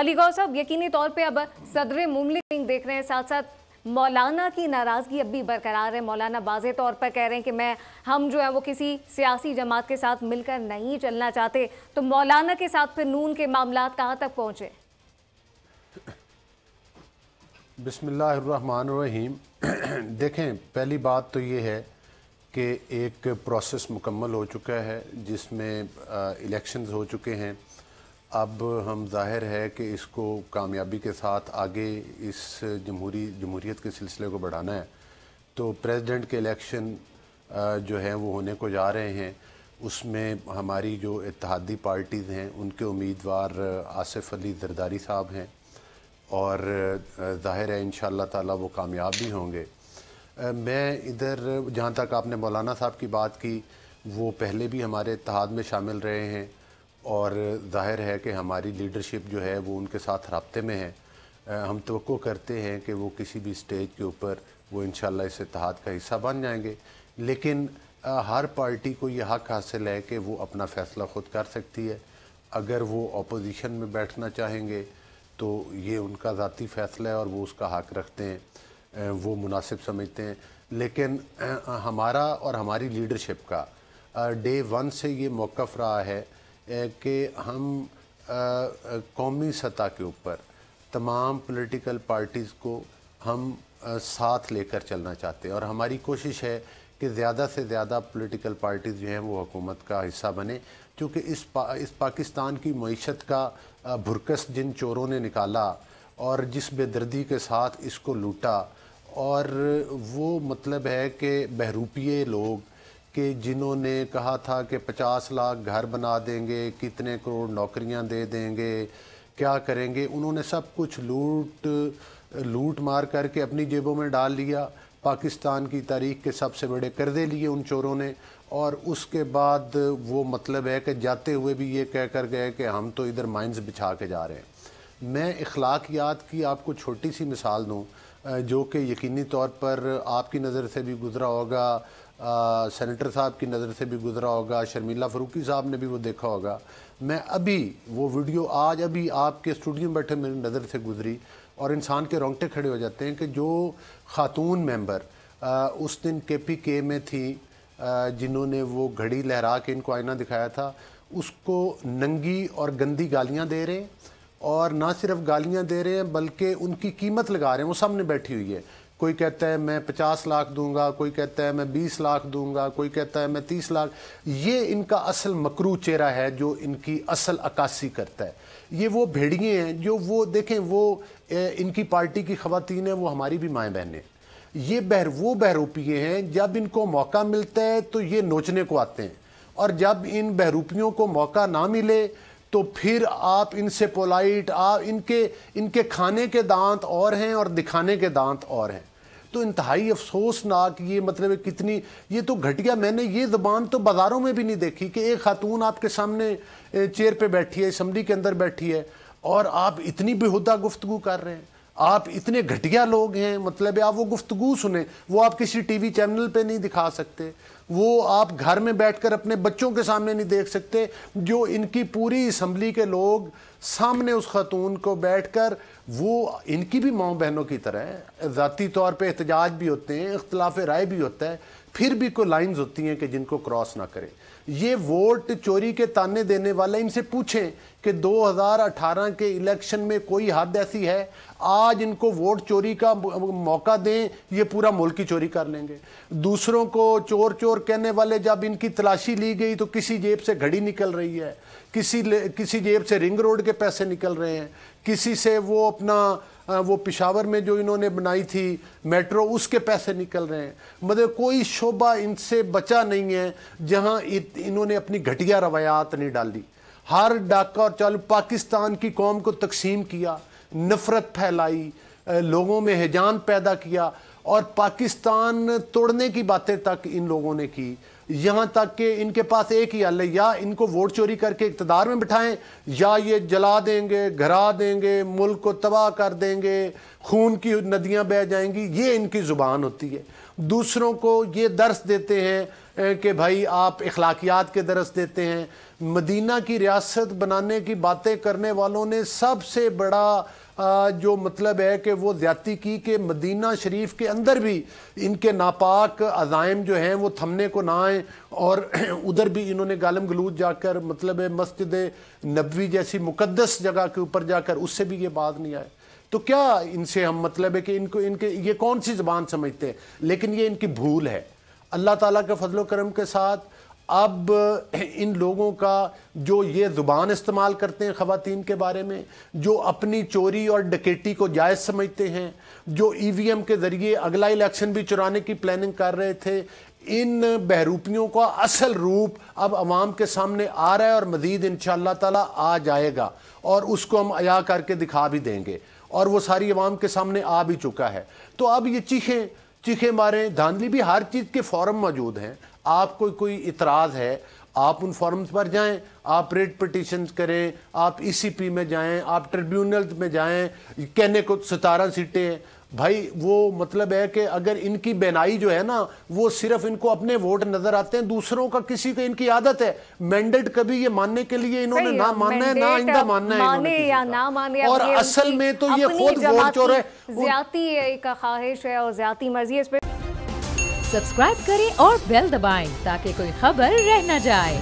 अली गौहर साहब, यकीनी तौर पे अब सदर मुमलिक देख रहे हैं, साथ साथ मौलाना की नाराज़गी अब भी बरकरार है। मौलाना वाज़े तौर पर कह रहे हैं कि हम जो है वो किसी सियासी जमात के साथ मिलकर नहीं चलना चाहते। तो मौलाना के साथ फिर नून के मामलात कहाँ तक पहुँचे? बिस्मिल्लाहिर्रहमानिर्रहीम। देखें, पहली बात तो ये है कि एक प्रोसेस मुकम्मल हो चुका है जिसमें इलेक्शंस हो चुके हैं। अब हम जाहिर है कि इसको कामयाबी के साथ आगे इस जमहूरियत के सिलसिले को बढ़ाना है। तो प्रेसिडेंट के इलेक्शन जो हैं वो होने को जा रहे हैं। उसमें हमारी जो इत्तेहादी पार्टीज़ हैं उनके उम्मीदवार आसिफ अली जरदारी साहब हैं और ज़ाहिर है इंशाअल्लाह ताला वो कामयाब भी होंगे। मैं इधर जहाँ तक आपने मौलाना साहब की बात की, वो पहले भी हमारे इत्तेहाद में शामिल रहे हैं और ज़ाहिर है कि हमारी लीडरशिप जो है वो उनके साथ राब्ते में है। हम तवक्को करते हैं कि वो किसी भी स्टेज के ऊपर वो इंशाअल्लाह इस इत्तेहाद का हिस्सा बन जाएंगे। लेकिन हर पार्टी को ये हक़ हासिल है कि वो अपना फ़ैसला ख़ुद कर सकती है। अगर वो अपोजिशन में बैठना चाहेंगे तो ये उनका ज़ाती फ़ैसला है और वो उसका हक़ रखते हैं, वो मुनासिब समझते हैं। लेकिन हमारा और हमारी लीडरशिप का डे वन से ये मौक़िफ़ रहा है कि हम कौमी सतह के ऊपर तमाम पॉलिटिकल पार्टीज़ को हम साथ लेकर चलना चाहते हैं और हमारी कोशिश है कि ज़्यादा से ज़्यादा पॉलिटिकल पार्टीज़ जो हैं वो हुकूमत का हिस्सा बने, क्योंकि इस पाकिस्तान की मईशत का भुरकस जिन चोरों ने निकाला और जिस बेदर्दी के साथ इसको लूटा, और वो मतलब है कि बहरूपिये लोग कि जिन्होंने कहा था कि 50 लाख घर बना देंगे, कितने करोड़ नौकरियां दे देंगे, क्या करेंगे, उन्होंने सब कुछ लूट मार करके अपनी जेबों में डाल लिया। पाकिस्तान की तारीख़ के सबसे बड़े कर्ज़े लिए उन चोरों ने, और उसके बाद वो मतलब है कि जाते हुए भी ये कह कर गए कि हम तो इधर माइंस बिछा के जा रहे हैं। मैं अखलाकियात की आपको छोटी सी मिसाल दूँ जो कि यकीनी तौर पर आपकी नज़र से भी गुज़रा होगा, सेनेटर साहब की नज़र से भी गुज़रा होगा, शर्मिला फ़रूकी साहब ने भी वो देखा होगा। मैं अभी वो वीडियो आज अभी आपके स्टूडियो में बैठे मेरी नज़र से गुज़री और इंसान के रोंगटे खड़े हो जाते हैं कि जो ख़ातून मेंबर उस दिन KPK में थी, जिन्होंने वो घड़ी लहरा के इनको आईना दिखाया था, उसको नंगी और गंदी गालियाँ दे रहे हैं, और ना सिर्फ गालियाँ दे रहे हैं बल्कि उनकी कीमत लगा रहे हैं। वो सामने बैठी हुई है, कोई कहता है मैं 50 लाख दूंगा, कोई कहता है मैं 20 लाख दूंगा, कोई कहता है मैं 30 लाख। ये इनका असल मकरू चेहरा है जो इनकी असल अक्कासी करता है। ये वो भेड़िए हैं जो वो देखें, वो इनकी पार्टी की ख़वातीन हैं, वो हमारी भी माएँ बहनें। ये वो बहरूपिये हैं, जब इनको मौका मिलता है तो ये नोचने को आते हैं, और जब इन बहरूपियों को मौका ना मिले तो फिर आप इनसे पोलाइट, आप इनके खाने के दांत और हैं और दिखाने के दांत और हैं। तो इंतहाई अफसोसनाक ये मतलब कितनी ये तो घटिया, मैंने ये ज़बान तो बाज़ारों में भी नहीं देखी कि एक खातून आपके सामने चेयर पे बैठी है, असम्बली के अंदर बैठी है, और आप इतनी बेहुदा गुफ्तगू कर रहे हैं। आप इतने घटिया लोग हैं, मतलब आप वो गुफ्तगू सुने, वो आप किसी टीवी चैनल पे नहीं दिखा सकते, वो आप घर में बैठकर अपने बच्चों के सामने नहीं देख सकते, जो इनकी पूरी असम्बली के लोग सामने उस खातून को बैठकर, वो इनकी भी माँ बहनों की तरह है, ज़ाती तौर पे एहतजाज भी होते हैं, इख्तिलाफ राय भी होता है, फिर भी कोई लाइन्स होती हैं कि जिनको क्रॉस ना करें। ये वोट चोरी के ताने देने वाले, इनसे पूछें कि 2018 के इलेक्शन में कोई हद ऐसी है, आज इनको वोट चोरी का मौका दें, ये पूरा मुल्क की चोरी कर लेंगे। दूसरों को चोर चोर कहने वाले, जब इनकी तलाशी ली गई तो किसी जेब से घड़ी निकल रही है, किसी जेब से रिंग रोड के पैसे निकल रहे हैं, किसी से वो अपना वो पिशावर में जो इन्होंने बनाई थी मेट्रो, उसके पैसे निकल रहे हैं। मतलब कोई शोबा इनसे बचा नहीं है जहां इन्होंने अपनी घटिया रवायात नहीं डाली। हर डाका और चालू पाकिस्तान की कौम को तकसीम किया, नफरत फैलाई, लोगों में हिजान पैदा किया, और पाकिस्तान तोड़ने की बातें तक इन लोगों ने की। यहाँ तक कि इनके पास एक ही हल है, या इनको वोट चोरी करके इक़्तिदार में बिठाएं, या ये जला देंगे, घरा देंगे, मुल्क को तबाह कर देंगे, खून की नदियाँ बह जाएंगी। ये इनकी ज़ुबान होती है। दूसरों को ये दर्स देते हैं کہ بھائی آپ اخلاقیات کے درس دیتے ہیں. مدینہ کی ریاست بنانے کی باتیں کرنے والوں نے سب سے بڑا جو مطلب ہے کہ وہ زیادتی کی کہ مدینہ شریف کے اندر بھی ان کے ناپاک عزائم جو ہیں وہ تھمنے کو نہ آئیں, اور ادھر بھی انہوں نے گالم گلوچ جا کر مطلب ہے مسجد نبوی جیسی مقدس جگہ کے اوپر جا کر اس سے بھی یہ بات نہیں آئے. تو کیا ان سے ہم مطلب ہے کہ ان کے یہ کون سی زبان سمجھتے ہیں, لیکن یہ ان کی بھول ہے. اللہ تعالیٰ کے فضل و کرم کے ساتھ اب ان لوگوں کا جو یہ زبان استعمال کرتے ہیں خواتین کے بارے میں, جو اپنی چوری اور ڈکیٹی کو جائز سمجھتے ہیں, جو ای وی ایم کے ذریعے اگلا الیکشن بھی چرانے کی پلاننگ کر رہے تھے, ان بہروپیوں کا اصل روپ اب عوام کے سامنے آ رہا ہے اور مزید انشاءاللہ تعالیٰ آ جائے گا, اور اس کو ہم عیاں کر کے دکھا بھی دیں گے, اور وہ ساری عوام کے سامنے آ بھی چکا ہے. تو اب یہ چیخیں ماریں, دھاندلی بھی ہر چیز کے فورم موجود ہیں. آپ کوئی اعتراض ہے, آپ ان فورمز پر جائیں, آپ ریٹ پٹیشنز کریں, آپ ای سی پی میں جائیں, آپ ٹریبیونل میں جائیں. کہنے کو 17 سیٹیں ہیں بھائی, وہ مطلب ہے کہ اگر ان کی بینائی جو ہے نا وہ صرف ان کو اپنے ووٹ نظر آتے ہیں, دوسروں کا کسی کو ان کی عادت ہے مینڈیٹ کبھی یہ ماننے کے لیے انہوں نے نہ ماننا ہے نہ آئندہ ماننا ہے یا نہ مانے, اور اصل میں تو یہ خود ووٹ چور ہے, زیادتی ایک خواہش ہے اور زیادتی مرضی ہے. اس پہ سبسکرائب کریں اور بیل دبائیں تاکہ کوئی خبر رہ نہ جائے.